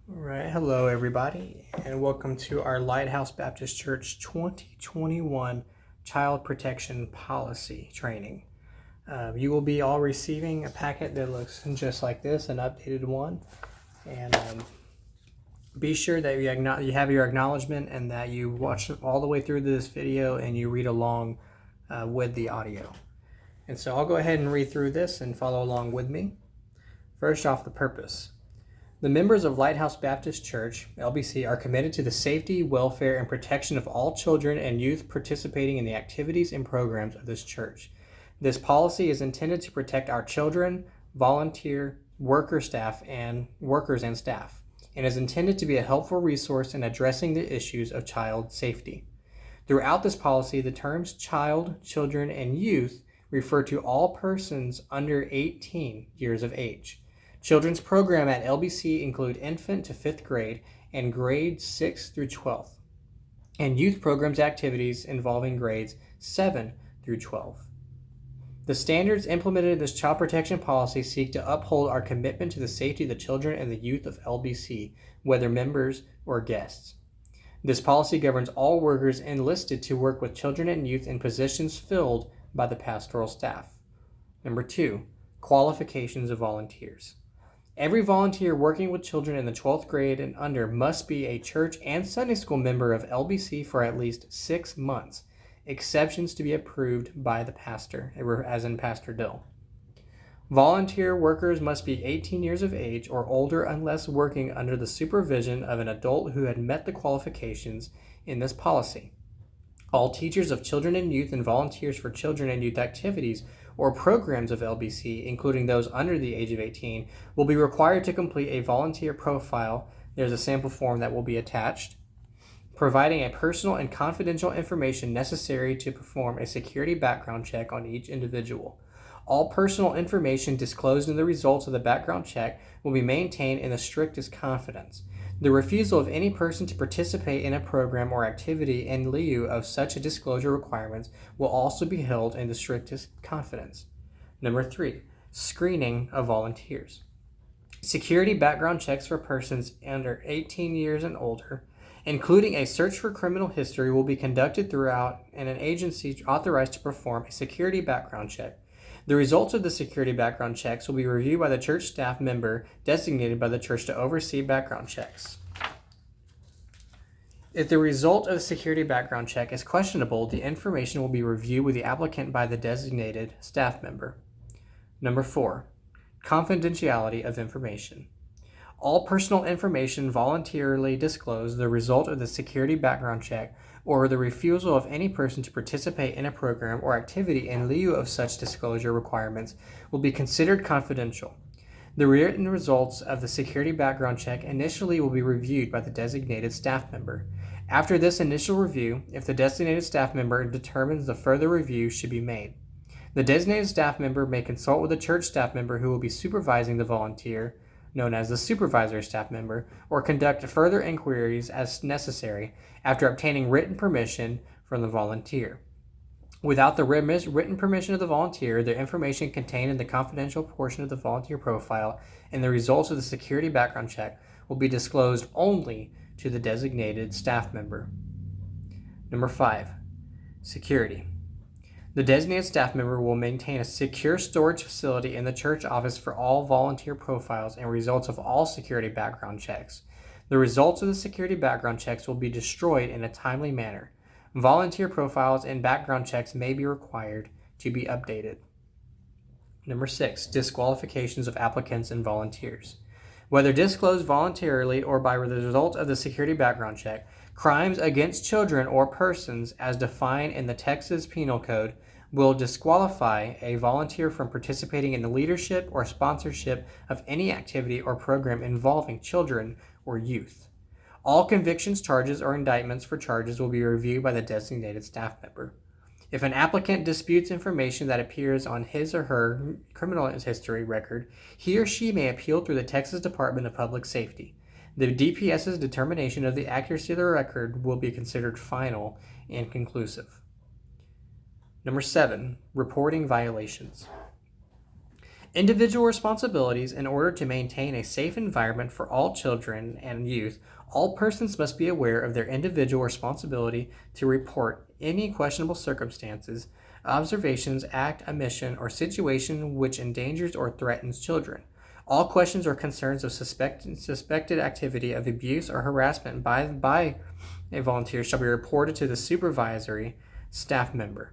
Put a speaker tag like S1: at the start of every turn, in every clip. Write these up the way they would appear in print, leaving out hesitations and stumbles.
S1: All right, hello everybody, and welcome to our Lighthouse Baptist Church 2021 Child Protection Policy Training. You will be all receiving a packet that looks just like this, an updated one, and be sure that you have your acknowledgement and that you watch all the way through this video and you read along with the audio. And so I'll go ahead and read through this and follow along with me. First off, the purpose. The members of Lighthouse Baptist Church, LBC, are committed to the safety, welfare, and protection of all children and youth participating in the activities and programs of this church. This policy is intended to protect our children, volunteer, workers and staff, and is intended to be a helpful resource in addressing the issues of child safety. Throughout this policy, the terms child, children, and youth refer to all persons under 18 years of age. Children's program at LBC include infant to 5th grade and grades 6 through 12th, and youth programs activities involving grades 7 through 12. The standards implemented in this child protection policy seek to uphold our commitment to the safety of the children and the youth of LBC, whether members or guests. This policy governs all workers enlisted to work with children and youth in positions filled by the pastoral staff. Number 2, qualifications of volunteers. Every volunteer working with children in the 12th grade and under must be a church and Sunday school member of LBC for at least 6 months, exceptions to be approved by the pastor, as in Pastor Dill. Volunteer workers must be 18 years of age or older unless working under the supervision of an adult who had met the qualifications in this policy. All teachers of children and youth and volunteers for children and youth activities or programs of LBC, including those under the age of 18, will be required to complete a volunteer profile. There's a sample form that will be attached, providing a personal and confidential information necessary to perform a security background check on each individual. All personal information disclosed in the results of the background check will be maintained in the strictest confidence. The refusal of any person to participate in a program or activity in lieu of such a disclosure requirements will also be held in the strictest confidence. Number 3, screening of volunteers. Security background checks for persons under 18 years and older, including a search for criminal history, will be conducted throughout an agency authorized to perform a security background check. The results of the security background checks will be reviewed by the church staff member designated by the church to oversee background checks. If the result of the security background check is questionable, the information will be reviewed with the applicant by the designated staff member. Number 4, confidentiality of information. All personal information voluntarily disclosed the result of the security background check or the refusal of any person to participate in a program or activity in lieu of such disclosure requirements will be considered confidential. The written results of the security background check initially will be reviewed by the designated staff member. After this initial review, if the designated staff member determines the further review should be made, the designated staff member may consult with the church staff member who will be supervising the volunteer, known as the supervisor staff member, or conduct further inquiries as necessary after obtaining written permission from the volunteer. Without the written permission of the volunteer, the information contained in the confidential portion of the volunteer profile and the results of the security background check will be disclosed only to the designated staff member. Number 5, security. The designated staff member will maintain a secure storage facility in the church office for all volunteer profiles and results of all security background checks. The results of the security background checks will be destroyed in a timely manner. Volunteer profiles and background checks may be required to be updated. Number 6, disqualifications of applicants and volunteers. Whether disclosed voluntarily or by the result of the security background check, crimes against children or persons as defined in the Texas Penal Code will disqualify a volunteer from participating in the leadership or sponsorship of any activity or program involving children or youth. All convictions, charges, or indictments for charges will be reviewed by the designated staff member. If an applicant disputes information that appears on his or her criminal history record, he or she may appeal through the Texas Department of Public Safety. The DPS's determination of the accuracy of the record will be considered final and conclusive. Number 7, reporting violations. Individual responsibilities. In order to maintain a safe environment for all children and youth, all persons must be aware of their individual responsibility to report any questionable circumstances, observations, act, omission, or situation which endangers or threatens children. All questions or concerns of suspected activity of abuse or harassment by a volunteer shall be reported to the supervisory staff member.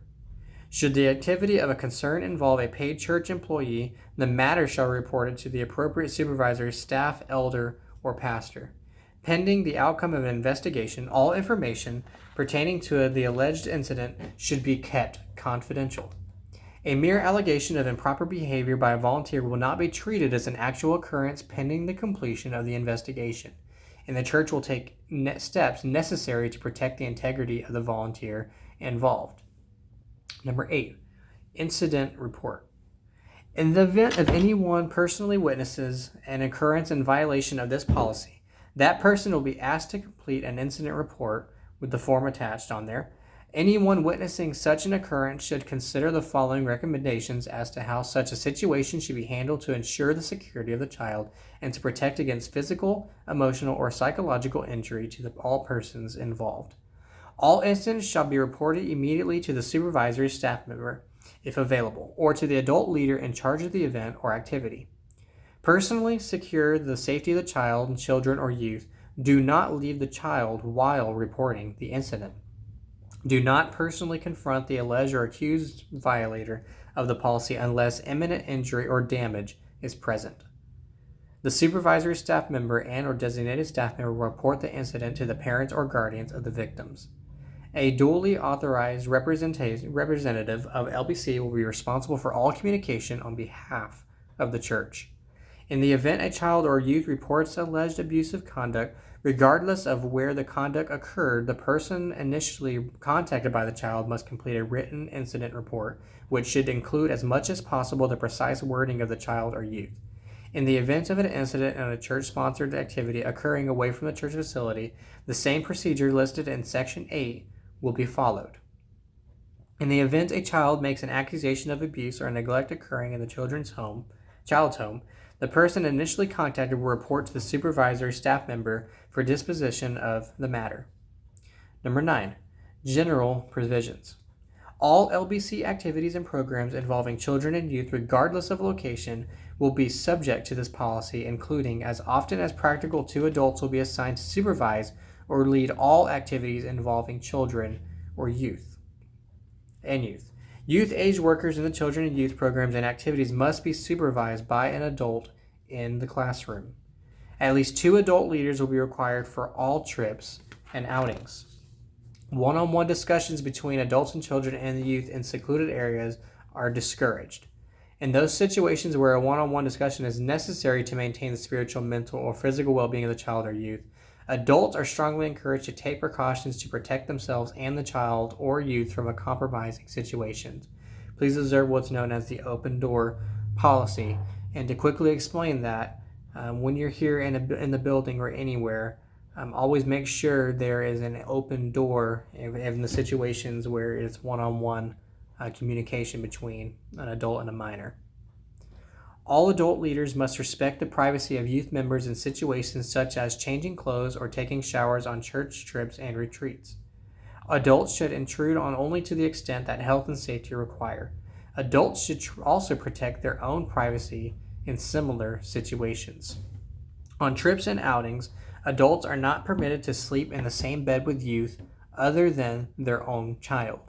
S1: Should the activity of a concern involve a paid church employee, the matter shall be reported to the appropriate supervisory staff, elder, or pastor. Pending the outcome of an investigation, all information pertaining to the alleged incident should be kept confidential. A mere allegation of improper behavior by a volunteer will not be treated as an actual occurrence pending the completion of the investigation, and the church will take steps necessary to protect the integrity of the volunteer involved. Number 8, incident report. In the event of anyone personally witnesses an occurrence in violation of this policy, that person will be asked to complete an incident report with the form attached on there. Anyone witnessing such an occurrence should consider the following recommendations as to how such a situation should be handled to ensure the security of the child and to protect against physical, emotional, or psychological injury to all persons involved. All incidents shall be reported immediately to the supervisory staff member, if available, or to the adult leader in charge of the event or activity. Personally secure the safety of the child and children or youth. Do not leave the child while reporting the incident. Do not personally confront the alleged or accused violator of the policy unless imminent injury or damage is present. The supervisory staff member and or designated staff member will report the incident to the parents or guardians of the victims. A duly authorized representative of LBC will be responsible for all communication on behalf of the church. In the event a child or youth reports alleged abusive conduct, regardless of where the conduct occurred, the person initially contacted by the child must complete a written incident report, which should include as much as possible the precise wording of the child or youth. In the event of an incident in a church-sponsored activity occurring away from the church facility, the same procedure listed in Section 8 will be followed. In the event a child makes an accusation of abuse or neglect occurring in the child's home, the person initially contacted will report to the supervisory staff member for disposition of the matter. Number 9, general provisions. All LBC activities and programs involving children and youth, regardless of location, will be subject to this policy, including, as often as practical, 2 adults will be assigned to supervise or lead all activities involving children or youth. Youth-age workers in the children and youth programs and activities must be supervised by an adult in the classroom. At least 2 adult leaders will be required for all trips and outings. One-on-one discussions between adults and children and the youth in secluded areas are discouraged. In those situations where a one-on-one discussion is necessary to maintain the spiritual, mental, or physical well-being of the child or youth, adults are strongly encouraged to take precautions to protect themselves and the child or youth from a compromising situations. Please observe what's known as the open door policy. And to quickly explain that, when you're here in the building or anywhere, always make sure there is an open door in the situations where it's one-on-one communication between an adult and a minor. All adult leaders must respect the privacy of youth members in situations such as changing clothes or taking showers on church trips and retreats. Adults should intrude on only to the extent that health and safety require. Adults should also protect their own privacy in similar situations. On trips and outings, adults are not permitted to sleep in the same bed with youth other than their own child.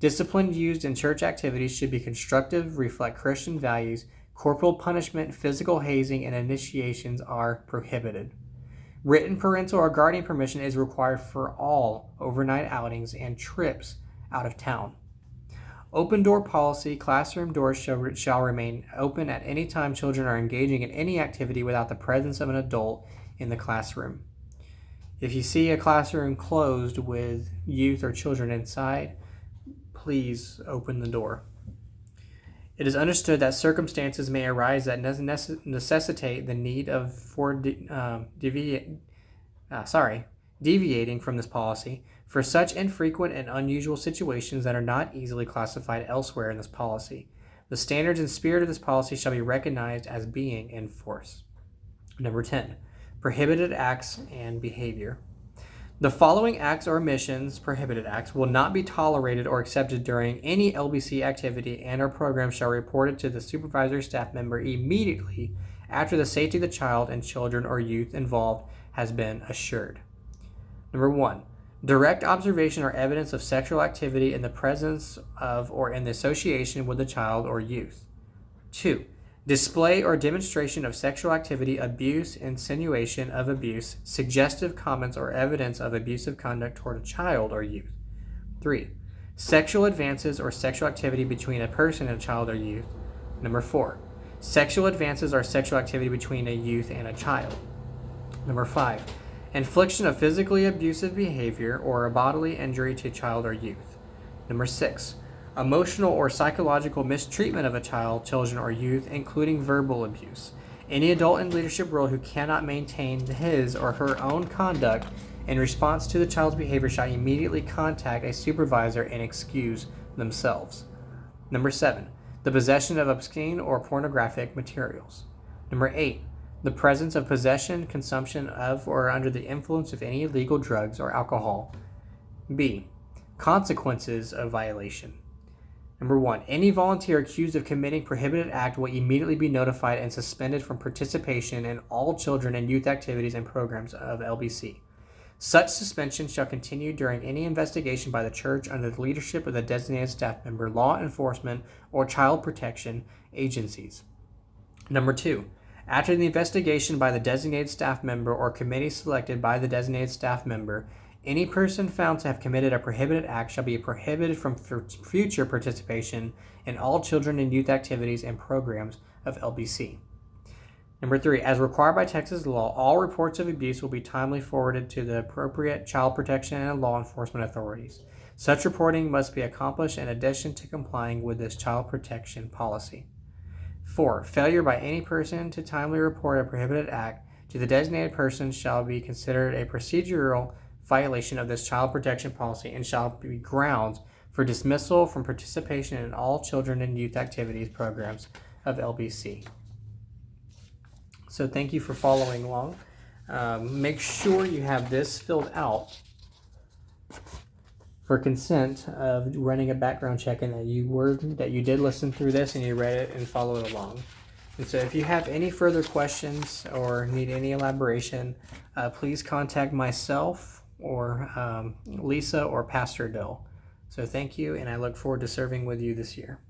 S1: Discipline used in church activities should be constructive, reflect Christian values. Corporal punishment, physical hazing, and initiations are prohibited. Written parental or guardian permission is required for all overnight outings and trips out of town. Open door policy. Classroom doors shall remain open at any time children are engaging in any activity without the presence of an adult in the classroom. If you see a classroom closed with youth or children inside, please open the door. It is understood that circumstances may arise that necessitate the need for deviating from this policy for such infrequent and unusual situations that are not easily classified elsewhere in this policy. The standards and spirit of this policy shall be recognized as being in force. Number 10, prohibited acts and behavior. The following acts or omissions, prohibited acts, will not be tolerated or accepted during any LBC activity and or program shall be reported to the supervisory staff member immediately after the safety of the child and children or youth involved has been assured. Number 1, direct observation or evidence of sexual activity in the presence of or in the association with the child or youth. 2, display or demonstration of sexual activity, abuse, insinuation of abuse, suggestive comments or evidence of abusive conduct toward a child or youth. 3, sexual advances or sexual activity between a person and a child or youth. Number 4, sexual advances or sexual activity between a youth and a child. Number 5, infliction of physically abusive behavior or a bodily injury to a child or youth. Number 6, emotional or psychological mistreatment of a child, children, or youth, including verbal abuse. Any adult in leadership role who cannot maintain his or her own conduct in response to the child's behavior shall immediately contact a supervisor and excuse themselves. Number 7, the possession of obscene or pornographic materials. Number 8, the presence of possession, consumption of, or under the influence of any illegal drugs or alcohol. B, consequences of violation. Number 1, any volunteer accused of committing prohibited act will immediately be notified and suspended from participation in all children and youth activities and programs of LBC. Such suspension shall continue during any investigation by the church under the leadership of the designated staff member, law enforcement, or child protection agencies. Number 2, after the investigation by the designated staff member or committee selected by the designated staff member, any person found to have committed a prohibited act shall be prohibited from future participation in all children and youth activities and programs of LBC. Number 3, as required by Texas law, all reports of abuse will be timely forwarded to the appropriate child protection and law enforcement authorities. Such reporting must be accomplished in addition to complying with this child protection policy. 4, failure by any person to timely report a prohibited act to the designated person shall be considered a procedural violation of this child protection policy and shall be grounds for dismissal from participation in all children and youth activities programs of LBC. So thank you for following along. Make sure you have this filled out for consent of running a background check and that you did listen through this and you read it and followed along. And so if you have any further questions or need any elaboration, please contact myself or Lisa or Pastor Dill. So thank you, and I look forward to serving with you this year.